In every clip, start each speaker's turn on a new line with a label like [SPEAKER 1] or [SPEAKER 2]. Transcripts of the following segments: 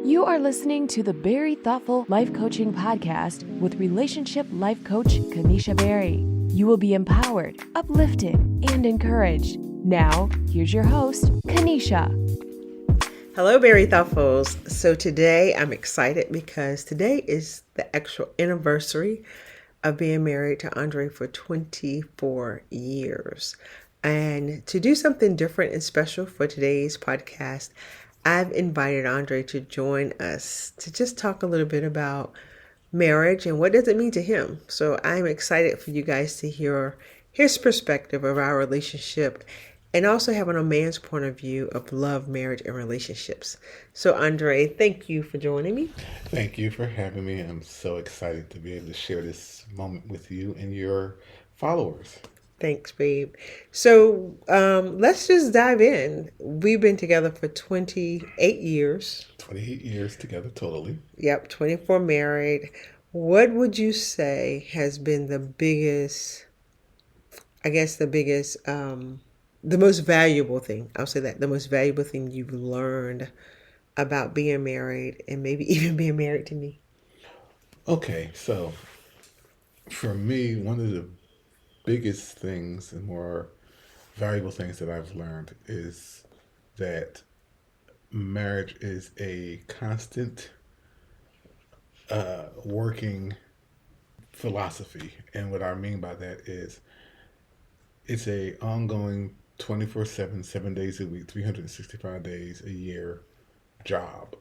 [SPEAKER 1] You are listening to the Berry Thoughtful Life Coaching Podcast with relationship life coach Kanisha Berry. You will be empowered, uplifted, and encouraged. Now, here's your host, Kanisha.
[SPEAKER 2] Hello, Berry Thoughtfuls. So today I'm excited because today is the actual anniversary of being married to Andre for 24 years. And to do something different and special for today's podcast, I've invited Andre to join us to just talk a little bit about marriage and what does it mean to him. So I'm excited for you guys to hear his perspective of our relationship and also having a man's point of view of love, marriage, and relationships. So Andre, thank you for joining me.
[SPEAKER 3] Thank you for having me. I'm so excited to be able to share this moment with you and your followers.
[SPEAKER 2] Thanks, babe. So let's just dive in. We've been together for 28 years.
[SPEAKER 3] 28 years together, totally.
[SPEAKER 2] Yep, 24 married. What would you say has been the most valuable thing? I'll say that, the most valuable thing you've learned about being married and maybe even being married to me.
[SPEAKER 3] Okay, so for me, one of the biggest things and more valuable things that I've learned is that marriage is a constant working philosophy. And what I mean by that is it's a ongoing 24/7, 7 days a week, 365 days a year job.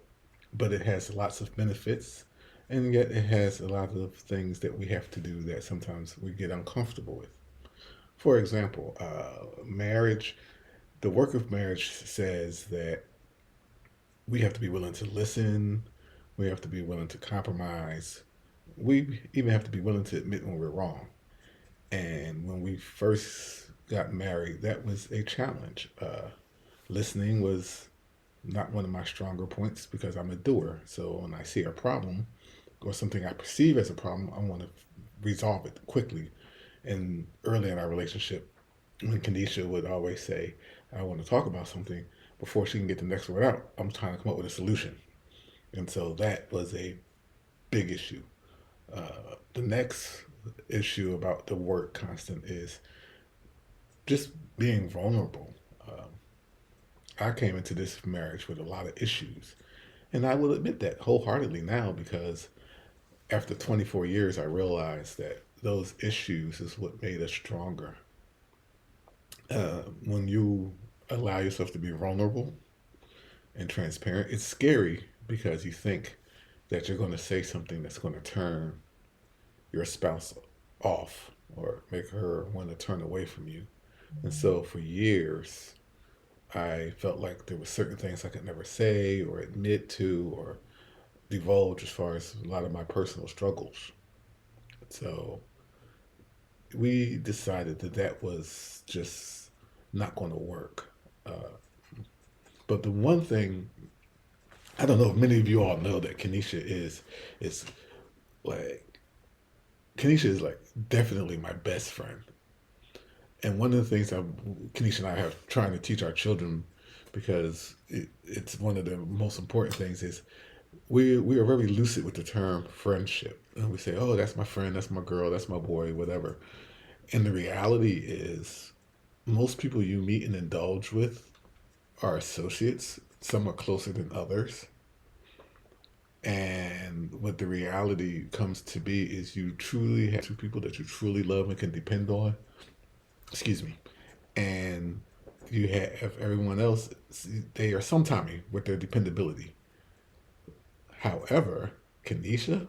[SPEAKER 3] But it has lots of benefits, and yet it has a lot of things that we have to do that sometimes we get uncomfortable with. For example, marriage, the work of marriage says that we have to be willing to listen, we have to be willing to compromise, we even have to be willing to admit when we're wrong. And when we first got married, that was a challenge. Listening was not one of my stronger points because I'm a doer. So when I see a problem or something I perceive as a problem, I want to resolve it quickly. And early in our relationship, when Kanisha would always say, I want to talk about something, before she can get the next word out, I'm trying to come up with a solution. And so that was a big issue. The next issue about the word constant is just being vulnerable. I came into this marriage with a lot of issues, and I will admit that wholeheartedly now because after 24 years, I realized that those issues is what made us stronger. When you allow yourself to be vulnerable and transparent, it's scary because you think that you're going to say something that's going to turn your spouse off or make her want to turn away from you. And so for years, I felt like there were certain things I could never say or admit to or divulge as far as a lot of my personal struggles. So we decided that that was just not going to work. But the one thing, I don't know if many of you all know that Kanisha is like definitely my best friend. And one of the things Kanisha and I have trying to teach our children, because it's one of the most important things, is we are very lucid with the term friendship. And we say, oh, that's my friend, that's my girl, that's my boy, whatever. And the reality is most people you meet and indulge with are associates. Some are closer than others. And what the reality comes to be is you truly have two people that you truly love and can depend on. Excuse me. And you have everyone else, they are sometimey with their dependability. However, Kanisha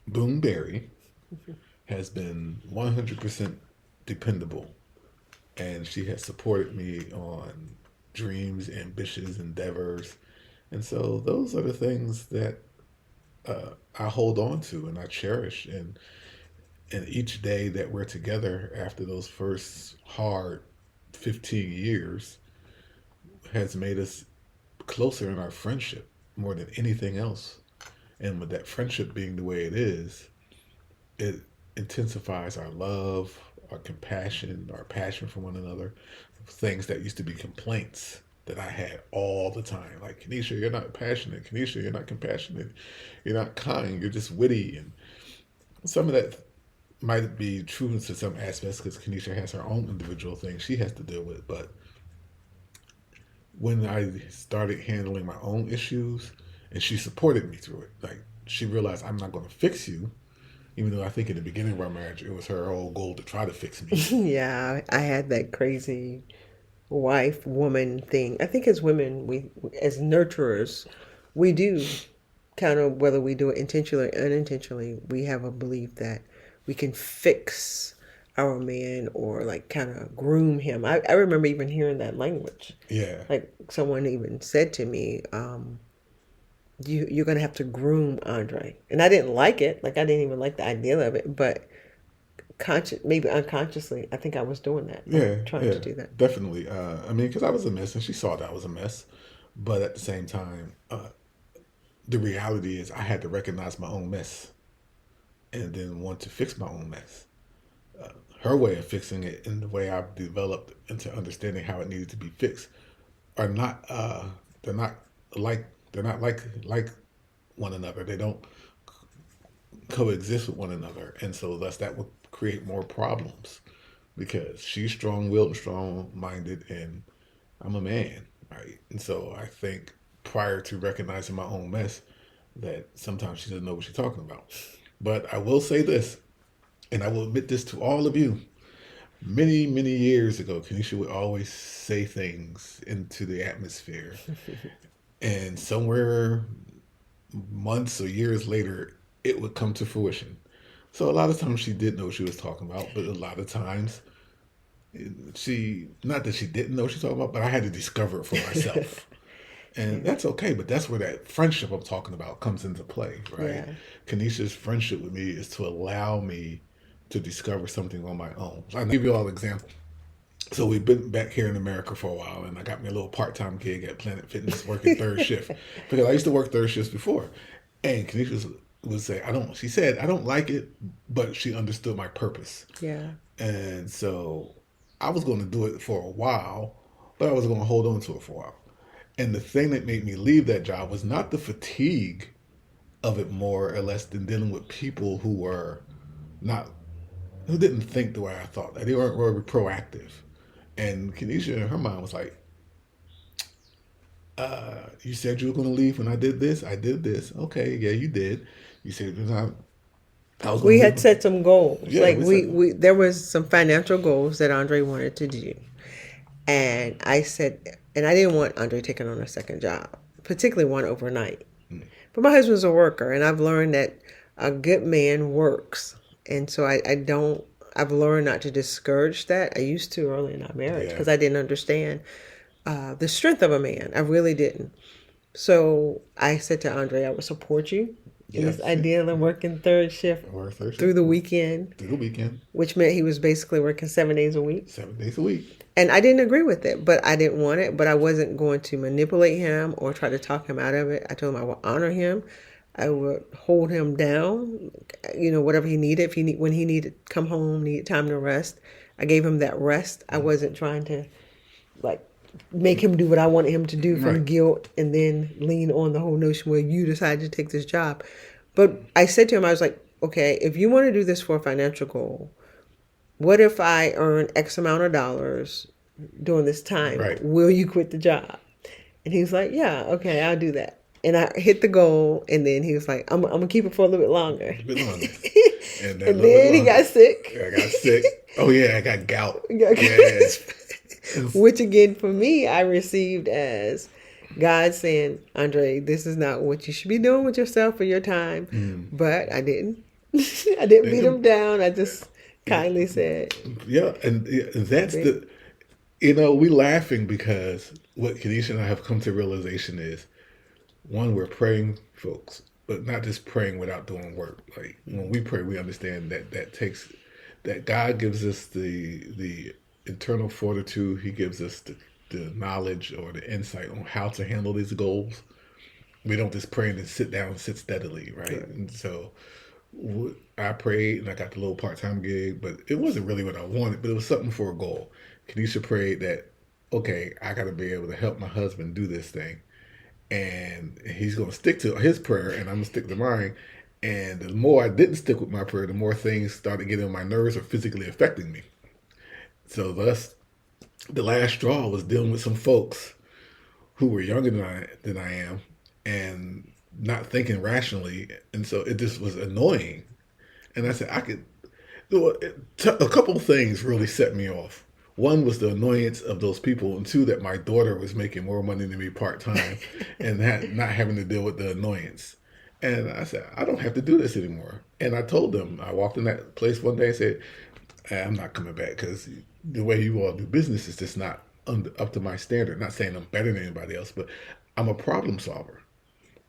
[SPEAKER 3] Boone Berry has been 100% dependable. And she has supported me on dreams, ambitions, endeavors. And so those are the things that I hold on to and I cherish. And each day that we're together after those first hard 15 years has made us closer in our friendship more than anything else. And with that friendship being the way it is, it intensifies our love, our compassion, our passion for one another. Things that used to be complaints that I had all the time. Like, Kenesha, you're not passionate. Kenesha, you're not compassionate. You're not kind. You're just witty. And some of that might be true to some aspects because Kenesha has her own individual things she has to deal with. But when I started handling my own issues, and she supported me through it, like she realized I'm not going to fix you, even though I think in the beginning of our marriage it was her whole goal to try to fix me.
[SPEAKER 2] Yeah, I had that crazy wife woman thing. I think as women, we as nurturers, we do kind of, whether we do it intentionally or unintentionally, we have a belief that we can fix our man or like kind of groom him. I remember even hearing that language.
[SPEAKER 3] Yeah.
[SPEAKER 2] Like someone even said to me, you're gonna have to groom Andre. And I didn't like it. Like I didn't even like the idea of it, but maybe unconsciously, I think I was doing that.
[SPEAKER 3] Yeah,
[SPEAKER 2] Trying to do that.
[SPEAKER 3] definitely. I mean, because I was a mess, and she saw that I was a mess. But at the same time, the reality is, I had to recognize my own mess, and then want to fix my own mess. Her way of fixing it, and the way I've developed into understanding how it needed to be fixed, are not. They're not like. They're not like one another. They don't coexist with one another, and so thus that would create more problems because she's strong-willed and strong-minded, and I'm a man, right? And so I think prior to recognizing my own mess, that sometimes she doesn't know what she's talking about. But I will say this, and I will admit this to all of you. Many, many years ago, Kenesha would always say things into the atmosphere, and somewhere months or years later, it would come to fruition. So a lot of times she did know what she was talking about, but a lot of times not that she didn't know what she was talking about, but I had to discover it for myself. And that's okay, but that's where that friendship I'm talking about comes into play, right?
[SPEAKER 2] Yeah.
[SPEAKER 3] Kenesha's friendship with me is to allow me to discover something on my own. So I'll give you all an example. So we've been back here in America for a while, and I got me a little part-time gig at Planet Fitness working third shift because I used to work third shifts before. And Kenesha would say, she said, I don't like it, but she understood my purpose.
[SPEAKER 2] Yeah.
[SPEAKER 3] And so I was going to do it for a while, but I was going to hold on to it for a while. And the thing that made me leave that job was not the fatigue of it more or less than dealing with people who didn't think the way I thought. They weren't very proactive. And Kenesha in her mind was like, you said you were going to leave when I did this. I did this. Okay, yeah, you did. You said
[SPEAKER 2] we had set some goals.
[SPEAKER 3] Yeah,
[SPEAKER 2] like we there was some financial goals that Andre wanted to do. And I said, and I didn't want Andre taking on a second job, particularly one overnight. But my husband's a worker, and I've learned that a good man works. And so I've learned not to discourage that. I used to early in our marriage because I didn't understand the strength of a man. I really didn't. So I said to Andre, I would support you in this idea of working third shift through the weekend.
[SPEAKER 3] Through the weekend.
[SPEAKER 2] Which meant he was basically working 7 days a week.
[SPEAKER 3] 7 days a week.
[SPEAKER 2] And I didn't agree with it, but I didn't want it. But I wasn't going to manipulate him or try to talk him out of it. I told him I would honor him. I would hold him down, whatever he needed. When he needed to come home, needed time to rest, I gave him that rest. I wasn't trying to make him do what I wanted him to do from guilt and then lean on the whole notion where you decided to take this job. But I said to him, I was like, okay, if you want to do this for a financial goal, what if I earn X amount of dollars during this time?
[SPEAKER 3] Right.
[SPEAKER 2] Will you quit the job? And he was like, yeah, okay, I'll do that. And I hit the goal, and then he was like, I'm going to keep it for a little bit longer. And then he got sick.
[SPEAKER 3] I got sick. Oh, yeah, I got gout. Yes.
[SPEAKER 2] Which, again, for me, I received as God saying, Andre, this is not what you should be doing with yourself for your time. But I didn't. I didn't beat him down. I just kindly said.
[SPEAKER 3] Yeah, and that's we laughing because what Kenesha and I have come to realization is, one, we're praying, folks, but not just praying without doing work. Like when we pray, we understand that God gives us the internal fortitude. He gives us the knowledge or the insight on how to handle these goals. We don't just pray and then sit down and sit steadily, right? And so I prayed and I got the little part-time gig, but it wasn't really what I wanted, but it was something for a goal. Kenesha prayed that, okay, I got to be able to help my husband do this thing. And he's going to stick to his prayer, and I'm going to stick to mine. And the more I didn't stick with my prayer, the more things started getting on my nerves or physically affecting me. So thus, the last straw was dealing with some folks who were younger than I am, and not thinking rationally, and so it just was annoying. And I said I could. A couple of things really set me off. One was the annoyance of those people, and two, that my daughter was making more money than me part time, and not having to deal with the annoyance. And I said, I don't have to do this anymore. And I told them, I walked in that place one day and said, I'm not coming back because the way you all do business is just not up to my standard. Not saying I'm better than anybody else, but I'm a problem solver.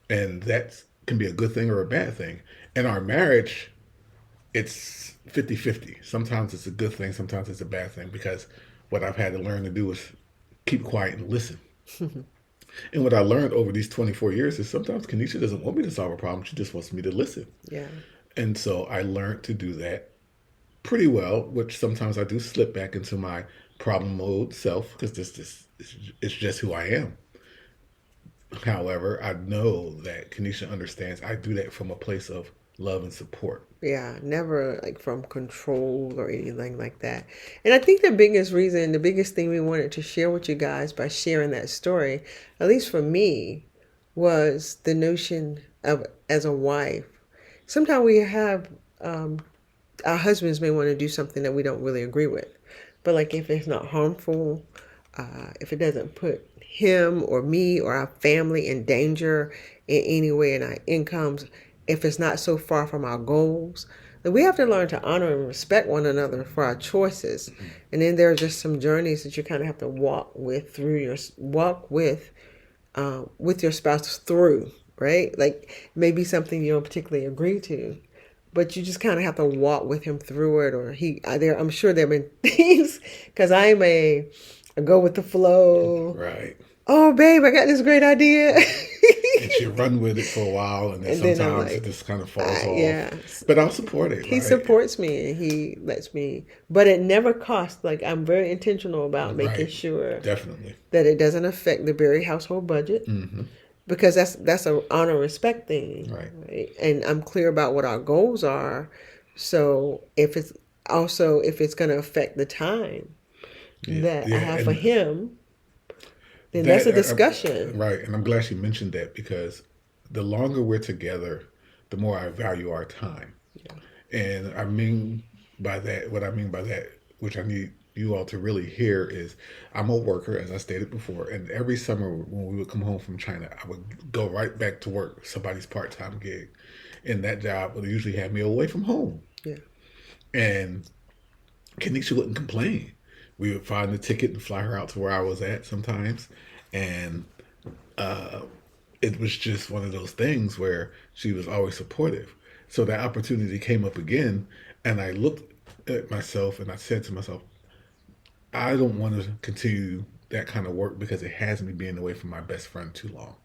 [SPEAKER 3] And that can be a good thing or a bad thing. In our marriage, it's 50-50. Sometimes it's a good thing, sometimes it's a bad thing, because what I've had to learn to do is keep quiet and listen. And what I learned over these 24 years is sometimes Kanisha doesn't want me to solve a problem. She just wants me to listen.
[SPEAKER 2] Yeah.
[SPEAKER 3] And so I learned to do that pretty well, which sometimes I do slip back into my problem mode self, because it's just who I am. However, I know that Kanisha understands I do that from a place of love and support.
[SPEAKER 2] Yeah, never like from control or anything like that. And I think the biggest thing we wanted to share with you guys by sharing that story, at least for me, was the notion of, as a wife, sometimes we have, our husbands may want to do something that we don't really agree with. But like if it's not harmful, if it doesn't put him or me or our family in danger in any way, in our incomes, if it's not so far from our goals, then we have to learn to honor and respect one another for our choices. Mm-hmm. And then there are just some journeys that you kind of have to walk with your spouse through, right? Like maybe something you don't particularly agree to, but you just kind of have to walk with him through it. Or I'm sure there have been things, because I'm a go with the flow.
[SPEAKER 3] Right.
[SPEAKER 2] Oh, babe, I got this great idea.
[SPEAKER 3] And you run with it for a while, and then sometimes it just kind of falls off.
[SPEAKER 2] Yeah.
[SPEAKER 3] But I'll support it.
[SPEAKER 2] He supports me, and he lets me. But it never costs. Like, I'm very intentional about making sure
[SPEAKER 3] definitely
[SPEAKER 2] that it doesn't affect the Berry household budget.
[SPEAKER 3] Mm-hmm.
[SPEAKER 2] Because that's an honor respect thing. Right? And I'm clear about what our goals are. So if it's going to affect the time that I have for him, then that's a discussion.
[SPEAKER 3] Right. And I'm glad you mentioned that, because the longer we're together, the more I value our time. Yeah. And what I mean by that, which I need you all to really hear, is I'm a worker, as I stated before, and every summer when we would come home from China, I would go right back to work, somebody's part-time gig. And that job would usually have me away from home. Yeah. And Kanisha wouldn't complain. We would find the ticket and fly her out to where I was at sometimes. And it was just one of those things where she was always supportive. So that opportunity came up again, and I looked at myself and I said to myself, I don't want to continue that kind of work, because it has me being away from my best friend too long.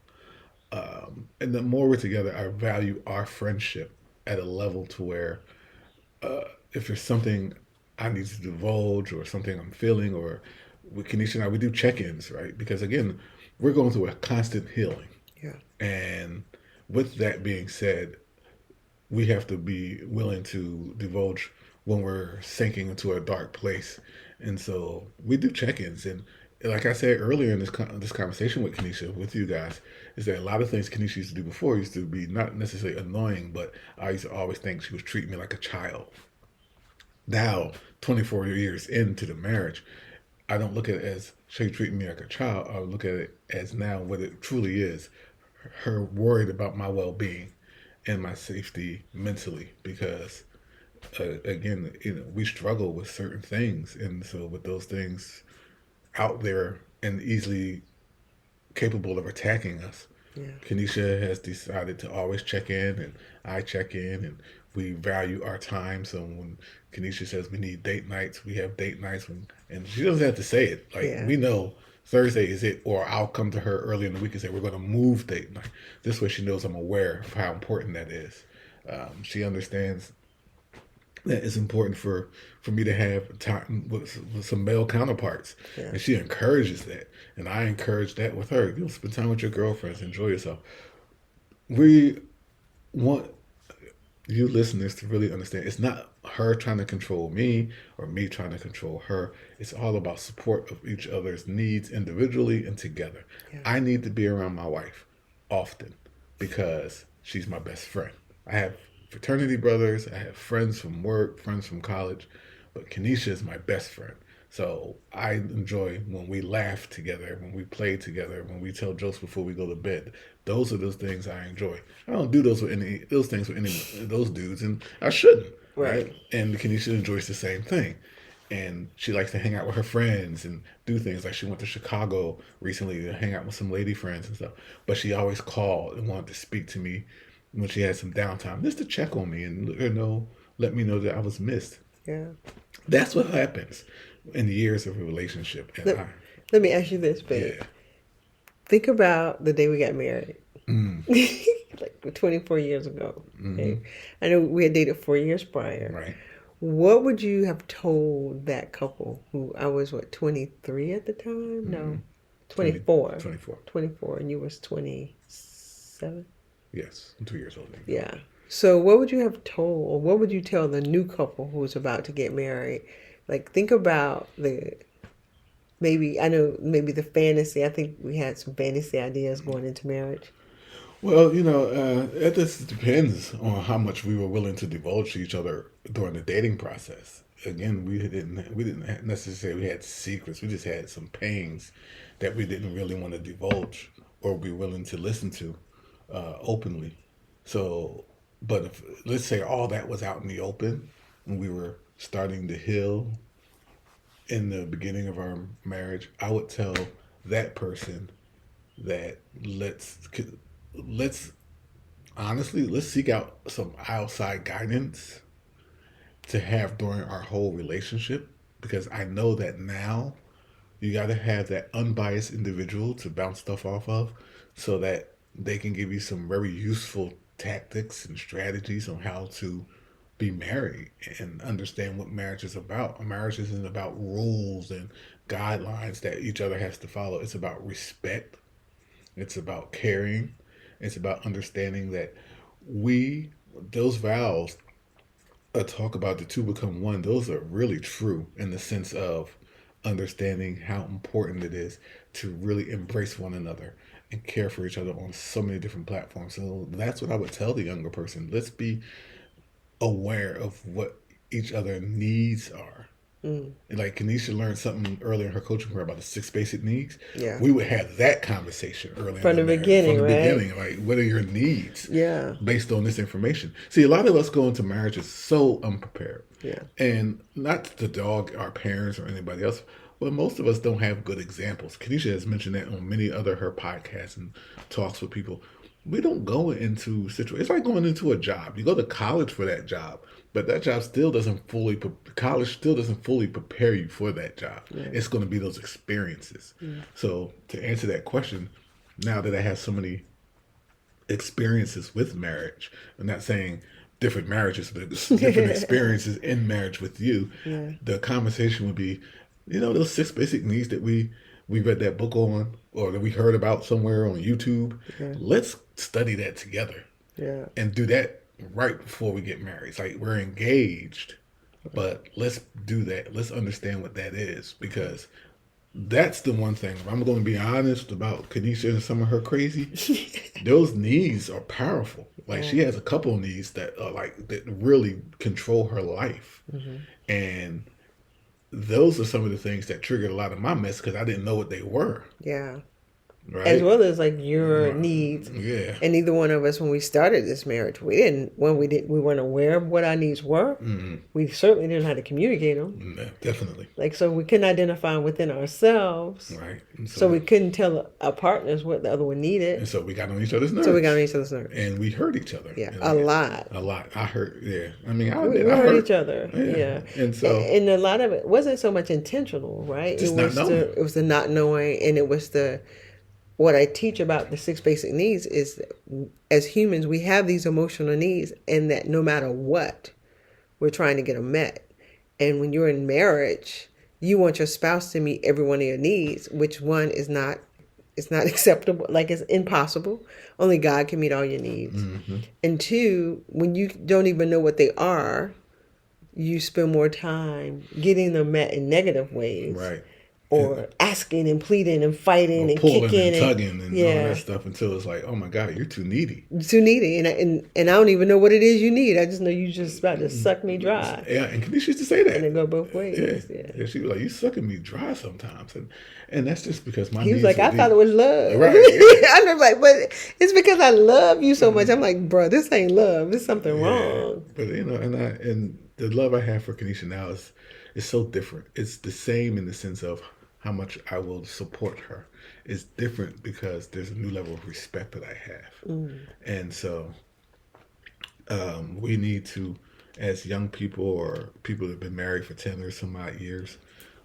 [SPEAKER 3] And the more we're together, I value our friendship at a level to where if there's something I need to divulge or something I'm feeling, or with Kanisha and I, we do check-ins, right? Because again, we're going through a constant healing. Yeah. And with that being said, we have to be willing to divulge when we're sinking into a dark place. And so we do check-ins. And like I said earlier in this conversation with Kanisha, with you guys, is that a lot of things Kanisha used to do before used to be not necessarily annoying, but I used to always think she was treating me like a child. Now, 24 years into the marriage, I don't look at it as she treating me like a child. I look at it as now what it truly is, her worried about my well-being and my safety mentally, because again, we struggle with certain things, and so with those things out there and easily capable of attacking us, Kanisha has decided to always check in, and I check in, and we value our time. So when Kanisha says we need date nights, we have date nights, and she doesn't have to say it. Like, we know Thursday is it, or I'll come to her early in the week and say we're going to move date night. This way she knows I'm aware of how important that is. She understands that it's important for me to have time with some male counterparts.
[SPEAKER 2] Yeah.
[SPEAKER 3] And she encourages that. And I encourage that with her. You know, spend time with your girlfriends, enjoy yourself. We want you listeners to really understand it's not her trying to control me or me trying to control her. It's all about support of each other's needs individually and together.
[SPEAKER 2] Yeah.
[SPEAKER 3] I need to be around my wife often because she's my best friend. I have fraternity brothers, I have friends from work, friends from college, but Kenesha is my best friend. So I enjoy when we laugh together, when we play together, when we tell jokes before we go to bed. Those are those things I enjoy. I don't do those things with any of those dudes, and I shouldn't. Right? And Kenesha enjoys the same thing. And she likes to hang out with her friends and do things. Like she went to Chicago recently to hang out with some lady friends and stuff. But she always called and wanted to speak to me when she had some downtime, just to check on me and let me know that I was missed.
[SPEAKER 2] Yeah.
[SPEAKER 3] That's what happens in the years of a relationship. And
[SPEAKER 2] let me ask you this, babe.
[SPEAKER 3] Yeah.
[SPEAKER 2] Think about the day we got married. Like 24 years ago. Okay? I know we had dated 4 years prior.
[SPEAKER 3] Right.
[SPEAKER 2] What would you have told that couple who I was, 23 at the time? No, 24. 24, and you was 27?
[SPEAKER 3] Yes, I'm 2 years older.
[SPEAKER 2] Yeah. So what would you have told, or what would you tell the new couple who was about to get married? Like, think about maybe the fantasy. I think we had some fantasy ideas going into marriage.
[SPEAKER 3] Well, it just depends on how much we were willing to divulge to each other during the dating process. Again, we didn't necessarily had secrets. We just had some pains that we didn't really want to divulge or be willing to listen to openly. So, but if, let's say all that was out in the open and we were starting to heal in the beginning of our marriage, I would tell that person that let's seek out some outside guidance to have during our whole relationship, because I know that now you got to have that unbiased individual to bounce stuff off of so that they can give you some very useful tactics and strategies on how to be married and understand what marriage is about. Marriage isn't about rules and guidelines that each other has to follow. It's about respect. It's about caring. It's about understanding that those vows talk about the two become one. Those are really true in the sense of understanding how important it is to really embrace one another and care for each other on so many different platforms. So that's what I would tell the younger person. Let's be aware of what each other needs are. And like Kenesha learned something earlier in her coaching career about the 6 basic needs.
[SPEAKER 2] Yeah.
[SPEAKER 3] We would have that conversation early
[SPEAKER 2] from the beginning,
[SPEAKER 3] from the
[SPEAKER 2] right?
[SPEAKER 3] beginning, like what are your needs?
[SPEAKER 2] Yeah.
[SPEAKER 3] Based on this information. See, a lot of us go into marriages so unprepared.
[SPEAKER 2] Yeah.
[SPEAKER 3] And not to dog our parents or anybody else, but most of us don't have good examples. Kenesha has mentioned that on many other her podcasts and talks with people. We don't go into situations. It's like going into a job. You go to college for that job, but that job still doesn't fully prepare you for that job. Yeah. It's going to be those experiences. Yeah. So to answer that question, now that I have so many experiences with marriage, I'm not saying different marriages, but different experiences in marriage with you, the conversation would be, those 6 basic needs that we read that book on, or that we heard about somewhere on YouTube. Yeah. Let's study that together. Yeah. And do that right before we get married. It's like we're engaged, but let's do that. Let's understand what that is, because that's the one thing. If I'm going to be honest about Kenesha and some of her crazy, those needs are powerful. Like she has a couple of needs that are that really control her life. Mm-hmm. And those are some of the things that triggered a lot of my mess because I didn't know what they were. Yeah. Right? As
[SPEAKER 2] well as your needs.
[SPEAKER 3] Yeah.
[SPEAKER 2] And neither one of us, when we started this marriage, we weren't aware of what our needs were. Mm-hmm. We certainly didn't know how to communicate them.
[SPEAKER 3] Yeah, definitely.
[SPEAKER 2] So we couldn't identify them within ourselves.
[SPEAKER 3] Right.
[SPEAKER 2] So we couldn't tell our partners what the other one needed.
[SPEAKER 3] And so we got on each other's nerves. And we hurt each other.
[SPEAKER 2] Yeah, a lot.
[SPEAKER 3] I hurt. Yeah. I mean, I
[SPEAKER 2] hurt each other. Yeah.
[SPEAKER 3] And so,
[SPEAKER 2] and a lot of it wasn't so much intentional, right?
[SPEAKER 3] Just not knowing.
[SPEAKER 2] It was the not knowing, and it was what I teach about the 6 basic needs is that as humans, we have these emotional needs, and that no matter what, we're trying to get them met. And when you're in marriage, you want your spouse to meet every one of your needs, which one is not, it's not acceptable. Like, it's impossible. Only God can meet all your needs. And two, when you don't even know what they are, you spend more time getting them met in negative ways.
[SPEAKER 3] Right.
[SPEAKER 2] Or asking and pleading and fighting
[SPEAKER 3] Or
[SPEAKER 2] and
[SPEAKER 3] pulling
[SPEAKER 2] kicking
[SPEAKER 3] and tugging and all
[SPEAKER 2] yeah,
[SPEAKER 3] that stuff until it's like, oh my God, you're too needy.
[SPEAKER 2] too needy. And I don't even know what it is you need. I just know you just about to suck me dry.
[SPEAKER 3] Yeah, and Kanisha used to say that.
[SPEAKER 2] And it go both ways.
[SPEAKER 3] Yeah, she was like, you sucking me dry sometimes. And that's just because my
[SPEAKER 2] He was
[SPEAKER 3] needs
[SPEAKER 2] like,
[SPEAKER 3] were
[SPEAKER 2] I
[SPEAKER 3] deep.
[SPEAKER 2] thought it was love.
[SPEAKER 3] Right.
[SPEAKER 2] I was like, but it's because I love you so much. I'm like, bro, this ain't love. There's something wrong.
[SPEAKER 3] But and the love I have for Kanisha now is so different. It's the same in the sense of how much I will support her. It's different because there's a new level of respect that I have. And so we need to, as young people or people that have been married for 10 or some odd years,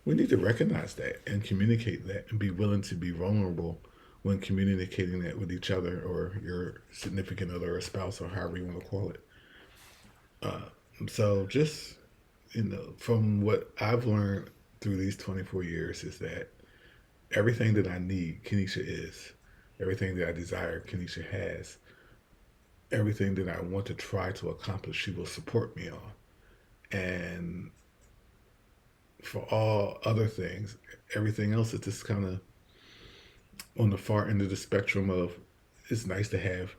[SPEAKER 3] we need to recognize that and communicate that and be willing to be vulnerable when communicating that with each other or your significant other or spouse or however you want to call it. So just, from what I've learned through these 24 years is that everything that I need, Kanisha is. Everything that I desire, Kanisha has. Everything that I want to try to accomplish, she will support me on. And for all other things, everything else is just kind of on the far end of the spectrum of, it's nice to have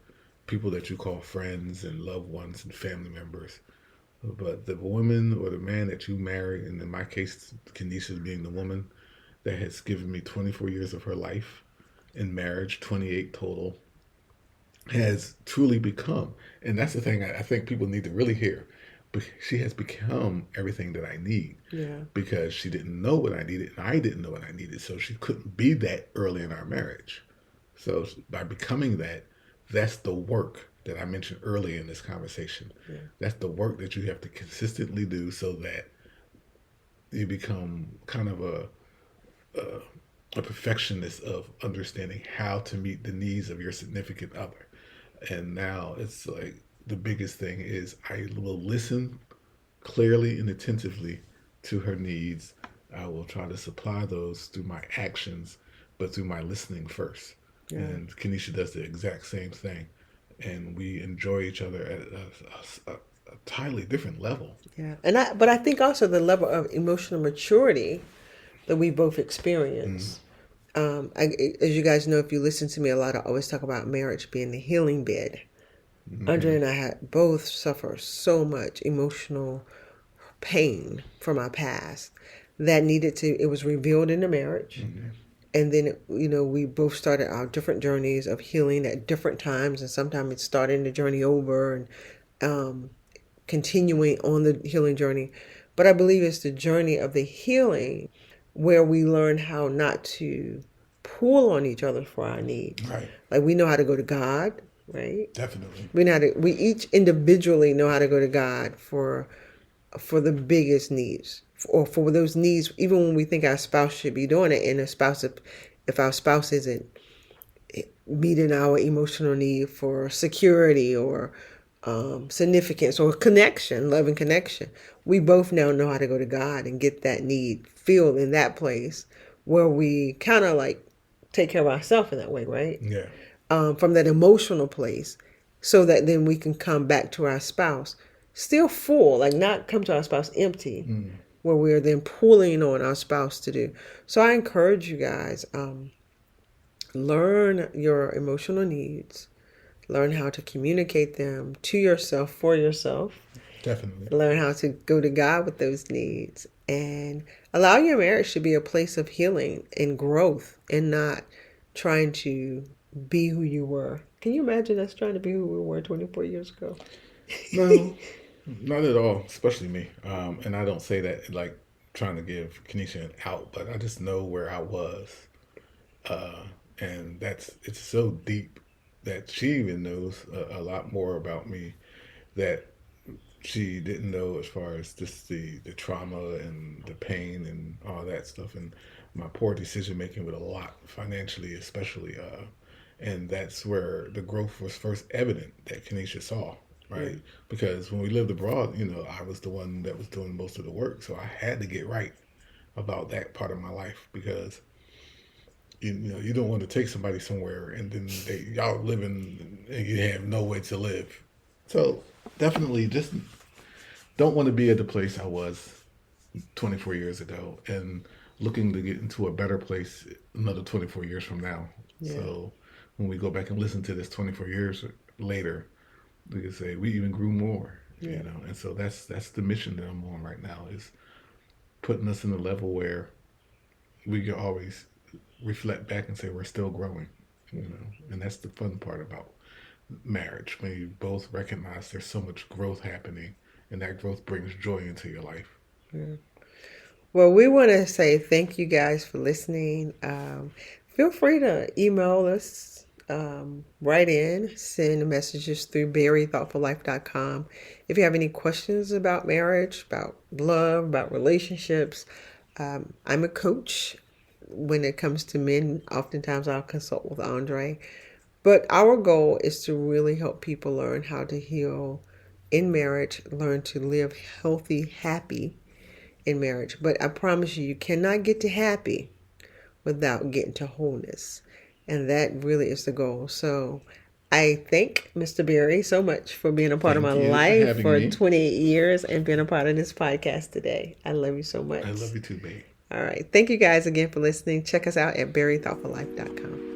[SPEAKER 3] people that you call friends and loved ones and family members. But the woman or the man that you marry, and in my case, Kanisha being the woman that has given me 24 years of her life in marriage, 28 total, has truly become, and that's the thing I think people need to really hear, she has become everything that I need.
[SPEAKER 2] Yeah.
[SPEAKER 3] Because she didn't know what I needed, and I didn't know what I needed, so she couldn't be that early in our marriage. So by becoming that, that's the work that I mentioned earlier in this conversation. Yeah. That's the work that you have to consistently do so that you become kind of a perfectionist of understanding how to meet the needs of your significant other. And now it's like the biggest thing is I will listen clearly and attentively to her needs. I will try to supply those through my actions, but through my listening first. Yeah. And Kanisha does the exact same thing. And we enjoy each other at a entirely different level.
[SPEAKER 2] Yeah, but I think also the level of emotional maturity that we both experience. As you guys know, if you listen to me a lot, I always talk about marriage being the healing bed. Andre and I had both suffer so much emotional pain from our past that it was revealed in the marriage. And then, we both started our different journeys of healing at different times. And sometimes it's starting the journey over and continuing on the healing journey. But I believe it's the journey of the healing where we learn how not to pull on each other for our needs.
[SPEAKER 3] Right.
[SPEAKER 2] Like, we know how to go to God, right?
[SPEAKER 3] Definitely.
[SPEAKER 2] We each individually know how to go to God for the biggest needs, or for those needs, even when we think our spouse should be doing it. And if our spouse isn't meeting our emotional need for security or significance or connection, love and connection, we both now know how to go to God and get that need filled in that place where we kind of like take care of ourselves in that way, right?
[SPEAKER 3] Yeah.
[SPEAKER 2] From that emotional place, so that then we can come back to our spouse still full, like not come to our spouse empty, where we're then pulling on our spouse to do. So I encourage you guys, learn your emotional needs, learn how to communicate them to yourself, for yourself.
[SPEAKER 3] Definitely.
[SPEAKER 2] Learn how to go to God with those needs, and allow your marriage to be a place of healing and growth, and not trying to be who you were. Can you imagine us trying to be who we were 24 years ago?
[SPEAKER 3] No, not at all, especially me. And I don't say that like trying to give Kanisha an out, but I just know where I was. And it's so deep that she even knows a lot more about me that she didn't know, as far as just the trauma and the pain and all that stuff, and my poor decision making with a lot, financially especially. And that's where the growth was first evident that Kanisha saw. right? Because when we lived abroad, I was the one that was doing most of the work, so I had to get right about that part of my life because you don't want to take somebody somewhere and then y'all living and you have no way to live. So definitely just don't want to be at the place I was 24 years ago and looking to get into a better place another 24 years from now.
[SPEAKER 2] Yeah.
[SPEAKER 3] So when we go back and listen to this 24 years later, we can say we even grew more,
[SPEAKER 2] Yeah.
[SPEAKER 3] And so that's the mission that I'm on right now is putting us in a level where we can always reflect back and say we're still growing, and that's the fun part about marriage when you both recognize there's so much growth happening and that growth brings joy into your life.
[SPEAKER 2] Well, we want to say thank you guys for listening. Feel free to email us, write in, send messages through berrythoughtfullife.com. If you have any questions about marriage, about love, about relationships, I'm a coach. When it comes to men, oftentimes I'll consult with Andre. But our goal is to really help people learn how to heal in marriage, learn to live healthy, happy in marriage. But I promise you, you cannot get to happy without getting to wholeness. And that really is the goal. So I thank Mr. Berry so much for being a part of my
[SPEAKER 3] Thank you for
[SPEAKER 2] life
[SPEAKER 3] having
[SPEAKER 2] for
[SPEAKER 3] me.
[SPEAKER 2] 28 years and being a part of this podcast today. I love you so much.
[SPEAKER 3] I love you too, babe.
[SPEAKER 2] All right. Thank you guys again for listening. Check us out at berrythoughtfullife.com.